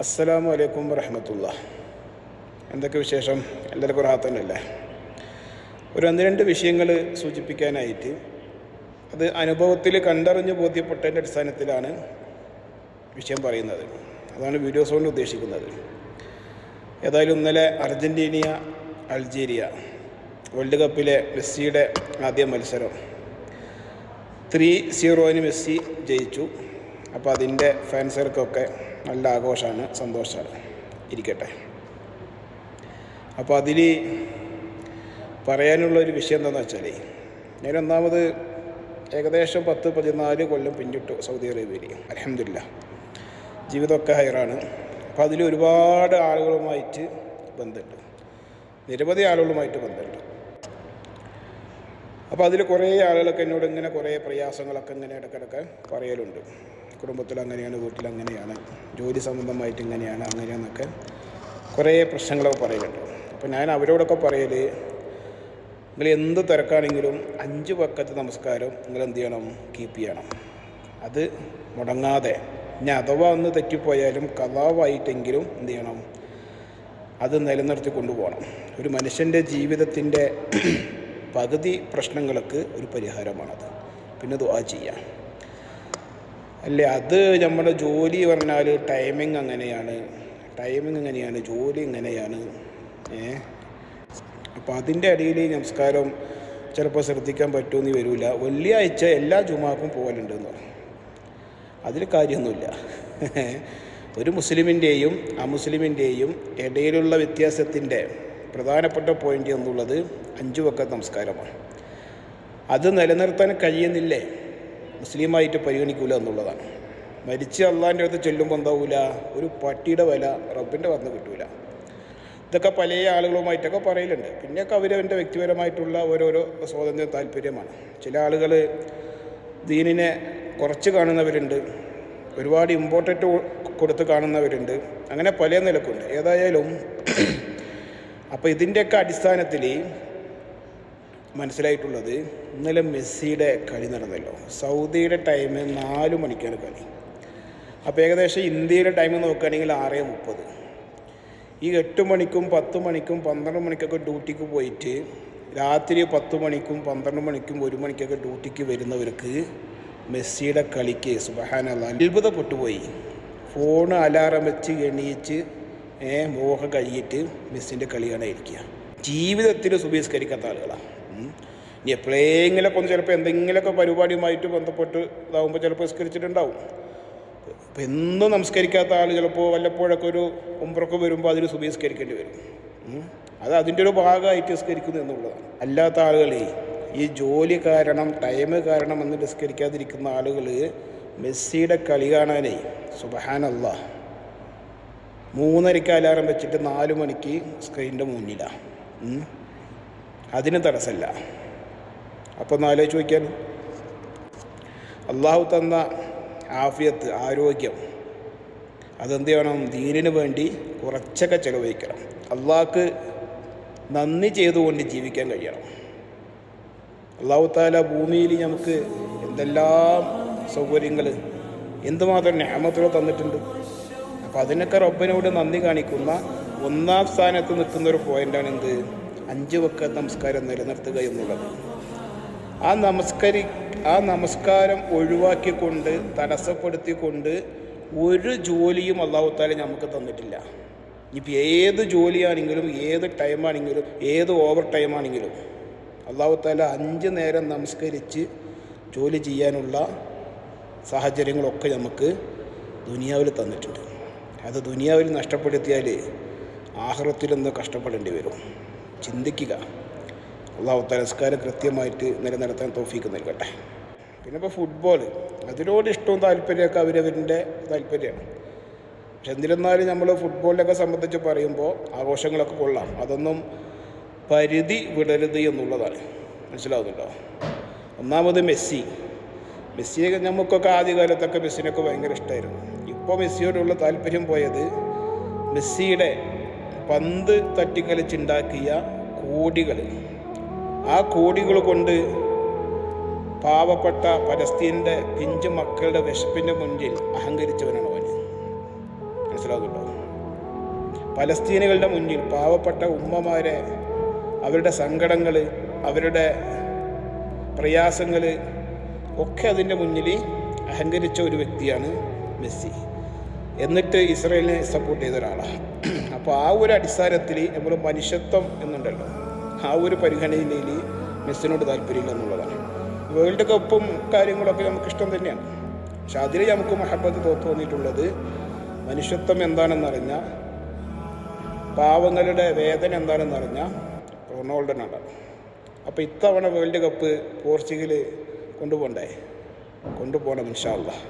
അസ്സലാമു അലൈക്കും വറഹ്മത്തുള്ളാഹി. എന്തൊക്കെ വിശേഷം? എല്ലാവർക്കും റാഹത്തന്നല്ലേ? ഒരു 1-2 വിഷയങ്ങൾ സൂചിപ്പിക്കാനായിട്ട്, അത് അനുഭവത്തിൽ കണ്ടറിഞ്ഞ് ബോധ്യപ്പെട്ടതിൻ്റെ അടിസ്ഥാനത്തിലാണ് വിഷയം പറയുന്നത്. അതാണ് വീഡിയോസ് കൊണ്ട് ഉദ്ദേശിക്കുന്നത്. ഏതായാലും ഇന്നലെ അർജൻറ്റീന അൾജീരിയ വേൾഡ് കപ്പിലെ മെസ്സിയുടെ ആദ്യ മത്സരം 3-0 മെസ്സി ജയിച്ചു. അപ്പോൾ അതിൻ്റെ ഫാൻസുകൾക്കൊക്കെ നല്ല ആഘോഷമാണ്, സന്തോഷമാണ്. ഇരിക്കട്ടെ. അപ്പോൾ അതിൽ പറയാനുള്ളൊരു വിഷയം എന്താണെന്ന് വെച്ചാൽ, ഞാൻ ഒന്നാമത് ഏകദേശം 10-14 കൊല്ലം പിന്നിട്ടു സൗദി അറേബ്യയിൽ. അൽഹംദുലില്ലാഹ് ജീവിതമൊക്കെ ഹൈറാണ്. അപ്പോൾ അതിൽ ഒരുപാട് ആളുകളുമായിട്ട് ബന്ധമുണ്ട്, നിരവധി ആളുകളുമായിട്ട് ബന്ധമുണ്ട്. അപ്പോൾ അതിൽ കുറേ ആളുകളൊക്കെ എന്നോട് ഇങ്ങനെ കുറേ പ്രയാസങ്ങളൊക്കെ ഇങ്ങനെ ഇടയ്ക്കിടയ്ക്ക് പറയലുണ്ട്. കുടുംബത്തിൽ അങ്ങനെയാണ്, വീട്ടിലങ്ങനെയാണ്, ജോലി സംബന്ധമായിട്ട് ഇങ്ങനെയാണ്, അങ്ങനെയാണെന്നൊക്കെ കുറേ പ്രശ്നങ്ങളൊക്കെ പറയലുണ്ട്. അപ്പോൾ ഞാൻ അവരോടൊക്കെ പറയൽ, നിങ്ങൾ എന്ത് തിരക്കാണെങ്കിലും 5 വഖത്ത് നമസ്കാരം നിങ്ങൾ എന്ത് ചെയ്യണം? കീപ്പ് ചെയ്യണം. അത് മുടങ്ങാതെ. ഇനി അഥവാ ഒന്ന് തെറ്റിപ്പോയാലും ഖളാവായിട്ടെങ്കിലും എന്ത് ചെയ്യണം? അത് നിലനിർത്തി കൊണ്ടുപോകണം. ഒരു മനുഷ്യൻ്റെ ജീവിതത്തിൻ്റെ പകുതി പ്രശ്നങ്ങൾക്ക് ഒരു പരിഹാരമാണത്. പിന്നെ ദുആ ചെയ്യാം അല്ലേ? അത് നമ്മുടെ ജോലി പറഞ്ഞാൽ ടൈമിങ് എങ്ങനെയാണ്, ജോലി എങ്ങനെയാണ്. അപ്പോൾ അതിൻ്റെ അടിയിൽ നമസ്കാരം ചിലപ്പോൾ ശ്രദ്ധിക്കാൻ പറ്റുമെന്ന് വരില്ല. വെള്ളിയാഴ്ച എല്ലാ ജുമാക്കും പോകലുണ്ടെന്ന് പറഞ്ഞു. അതിൽ കാര്യമൊന്നുമില്ല. ഒരു മുസ്ലിമിൻ്റെയും അമുസ്ലിമിൻ്റെയും ഇടയിലുള്ള വ്യത്യാസത്തിൻ്റെ പ്രധാനപ്പെട്ട പോയിൻ്റ് എന്നുള്ളത് 5 വഖത്ത് നമസ്കാരമാണ്. അത് നിലനിർത്താൻ കഴിയുന്നില്ലേ, മുസ്ലിമായിട്ട് പരിഗണിക്കൂല എന്നുള്ളതാണ്. മരിച്ച് അള്ളാൻ്റെ അടുത്ത് ചെല്ലുമ്പോൾ എന്താവില്ല? ഒരു പട്ടിയുടെ വില റബ്ബിൻ്റെ വന്ന് കിട്ടൂല. ഇതൊക്കെ പല ആളുകളുമായിട്ടൊക്കെ പറയലുണ്ട്. പിന്നെയൊക്കെ അവരവൻ്റെ വ്യക്തിപരമായിട്ടുള്ള ഓരോരോ സ്വാതന്ത്ര്യ താല്പര്യമാണ്. ചില ആളുകൾ ദീനിനെ കുറച്ച് കാണുന്നവരുണ്ട്, ഒരുപാട് ഇമ്പോർട്ടൻ്റ് കൊടുത്ത് കാണുന്നവരുണ്ട്, അങ്ങനെ പല നിലക്കുണ്ട്. ഏതായാലും അപ്പോൾ ഇതിൻ്റെയൊക്കെ അടിസ്ഥാനത്തിൽ മനസ്സിലായിട്ടുള്ളത്, ഇന്നലെ മെസ്സിയുടെ കളി നടന്നല്ലോ. സൗദിയുടെ ടൈം 4 മണിക്കാണ് കളി. അപ്പോൾ ഏകദേശം ഇന്ത്യയുടെ ടൈം നോക്കുകയാണെങ്കിൽ 6:30. ഈ 8 മണിക്കും 10 മണിക്കും 12 മണിക്കൊക്കെ ഡ്യൂട്ടിക്ക് പോയിട്ട് രാത്രി 10 മണിക്കും 12 മണിക്കും 1 മണിക്കൊക്കെ ഡ്യൂട്ടിക്ക് വരുന്നവർക്ക് മെസ്സിയുടെ കളിക്ക് സുബ്ഹാനല്ലാഹ് അത്ഭുതപ്പെട്ടുപോയി. ഫോണ് അലാറം വെച്ച് എണീച്ച് മോഹം കഴിയിട്ട് മെസ്സിൻ്റെ കളിയാണ് ഇരിക്കുക. ജീവിതത്തിൽ സുബഹിസ്കരിക്കാത്ത ആളുകളാണ്. ഇനി എപ്പോഴെങ്കിലൊക്കെ ഒന്ന് ചിലപ്പോൾ എന്തെങ്കിലുമൊക്കെ പരിപാടിയുമായിട്ട് ബന്ധപ്പെട്ട് ഇതാകുമ്പോൾ ചിലപ്പോൾ നിസ്കരിച്ചിട്ടുണ്ടാവും. അപ്പോൾ എന്നും നമസ്കരിക്കാത്ത ആൾ ചിലപ്പോൾ വല്ലപ്പോഴൊക്കെ ഒരു ഉംറക്ക് വരുമ്പോൾ അതിൽ സുബഹിസ്കരിക്കേണ്ടി വരും. അത് അതിൻ്റെ ഒരു ഭാഗമായിട്ട് നിസ്കരിക്കുന്നു എന്നുള്ളതാണ്. അല്ലാത്ത ആളുകൾ ഈ ജോലി കാരണം, ടൈം കാരണം എന്ന് നിസ്കരിക്കാതിരിക്കുന്ന ആളുകൾ മെസ്സിയുടെ കളി കാണാനേ സുബ്ഹാനല്ലാഹ് 3:30 അലാറം വെച്ചിട്ട് 4 മണിക്ക് സ്ക്രീനിൻ്റെ മുന്നിലാണ്. അതിന് തടസ്സമില്ല. അപ്പോൾ ഒന്ന് ആലോചിച്ച് നോക്കിയാൽ, അള്ളാഹു തന്ന ആഫിയത്ത്, ആരോഗ്യം, അതെന്ത് ചെയ്യണം? ദീനിന് വേണ്ടി കുറച്ചൊക്കെ ചിലവഴിക്കണം. അള്ളാഹ്ക്ക് നന്ദി ചെയ്തുകൊണ്ട് ജീവിക്കാൻ കഴിയണം. അള്ളാഹു താല ഭൂമിയിൽ നമുക്ക് എന്തെല്ലാം സൗകര്യങ്ങൾ, എന്തുമാത്രം നിഅമത്തുകൾ തന്നിട്ടുണ്ട്. അപ്പോൾ അതിനൊക്കെ റബ്ബിനോട് നന്ദി കാണിക്കുന്ന 1-ാം സ്ഥാനത്ത് നിൽക്കുന്ന ഒരു പോയിൻ്റാണ് എന്ത്? 5 വഖത്ത് നമസ്കാരം നിലനിർത്തുക എന്നുള്ളത്. ആ നമസ്കാരം ഒഴിവാക്കിക്കൊണ്ട്, തടസ്സപ്പെടുത്തിക്കൊണ്ട് ഒരു ജോലിയും അല്ലാഹു തആല നമുക്ക് തന്നിട്ടില്ല. ഇനിയിപ്പോൾ ഏത് ജോലിയാണെങ്കിലും, ഏത് ടൈമാണെങ്കിലും, ഏത് ഓവർ ടൈമാണെങ്കിലും അല്ലാഹു തആല 5 നേരം നമസ്കരിച്ച് ജോലി ചെയ്യാനുള്ള സാഹചര്യങ്ങളൊക്കെ നമുക്ക് ദുനിയാവിൽ തന്നിട്ടുണ്ട്. അത് ദുനിയാവിൽ നഷ്ടപ്പെടുത്തിയാൽ ആഖിറത്തിലൊന്ന് കഷ്ടപ്പെടേണ്ടി വരും. ചിന്തിക്കുക. അല്ലാഹു തആല നിസ്കാരം കൃത്യമായിട്ട് നിലനിർത്താൻ തൗഫീക്ക് നൽകട്ടെ. പിന്നെ ഇപ്പോൾ ഫുട്ബോൾ, അതിനോട് ഇഷ്ടവും താല്പര്യമൊക്കെ അവരവരുടെ താല്പര്യമാണ്. പക്ഷെ എന്നിരുന്നാലും നമ്മൾ ഫുട്ബോളിലൊക്കെ സംബന്ധിച്ച് പറയുമ്പോൾ ആഘോഷങ്ങളൊക്കെ കൊള്ളാം. അതൊന്നും പരിധി വിടരുത് എന്നുള്ളതാണ്. മനസ്സിലാവുന്നുണ്ടോ? ഒന്നാമത് മെസ്സിയൊക്കെ നമുക്കൊക്കെ ആദ്യകാലത്തൊക്കെ മെസ്സിനൊക്കെ ഭയങ്കര ഇഷ്ടമായിരുന്നു. ഇപ്പോൾ മെസ്സിയോടുള്ള താല്പര്യം പോയത് മെസ്സിയുടെ പന്ത് തട്ടിക്കളിച്ചുണ്ടാക്കിയ കോടികൾ, ആ കോടികൾ കൊണ്ട് പാവപ്പെട്ട പലസ്തീൻ്റെ പിഞ്ചു മക്കളുടെ വിശപ്പിൻ്റെ മുന്നിൽ അഹങ്കരിച്ചവനാണ് അവൻ. മനസ്സിലാകുന്നുണ്ടോ? പലസ്തീനുകളുടെ മുന്നിൽ പാവപ്പെട്ട ഉമ്മമാരെ, അവരുടെ സങ്കടങ്ങൾ, അവരുടെ പ്രയാസങ്ങൾ ഒക്കെ അതിൻ്റെ മുന്നിൽ അഹങ്കരിച്ച ഒരു വ്യക്തിയാണ് മെസ്സി. എന്നിട്ട് ഇസ്രായേലിനെ സപ്പോർട്ട് ചെയ്ത ഒരാളാണ്. അപ്പോൾ ആ ഒരു അടിസ്ഥാനത്തിൽ നമ്മൾ മനുഷ്യത്വം എന്നുണ്ടല്ലോ, ആ ഒരു പരിഗണനയിൽ മെസ്സിനോട് താല്പര്യമില്ല എന്നുള്ളതാണ്. വേൾഡ് കപ്പും കാര്യങ്ങളൊക്കെ നമുക്കിഷ്ടം തന്നെയാണ്. പക്ഷെ അതിൽ നമുക്ക് മഹബത്ത് തോന്നിയിട്ടുള്ളത് മനുഷ്യത്വം എന്താണെന്നറിഞ്ഞാൽ, പാവങ്ങളുടെ വേദന എന്താണെന്നറിഞ്ഞാൽ റൊണാൾഡോനാണ്. അപ്പോൾ ഇത്തവണ വേൾഡ് കപ്പ് പോർച്ചുഗൽ കൊണ്ടുപോകണം ഇൻഷാ അല്ലാഹ്.